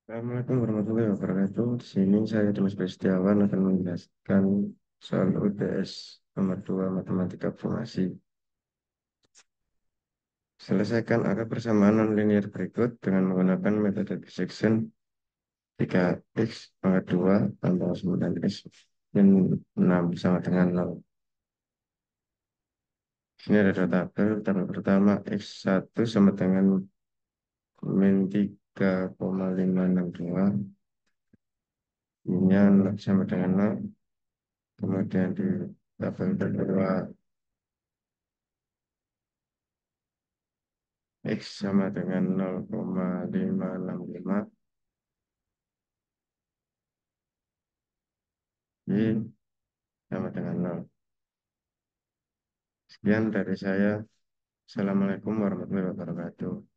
Assalamualaikum warahmatullahi wabarakatuh. Di sini saya Dimas Pristiawan akan menjelaskan soal UTS nomor 2 Matematika Formasi. Selesaikan angka persamaan nonlinear berikut dengan menggunakan metode dissection 3x pangkat 2 tambah 9x min 6 sama dengan 0. Ini ada dua tabel. Tabel pertama x1 sama dengan min 3,562. Ini sama dengan 0. Kemudian di tabel kedua X sama dengan 0,565, Y sama dengan 0. Sekian dari saya. Assalamualaikum warahmatullahi wabarakatuh.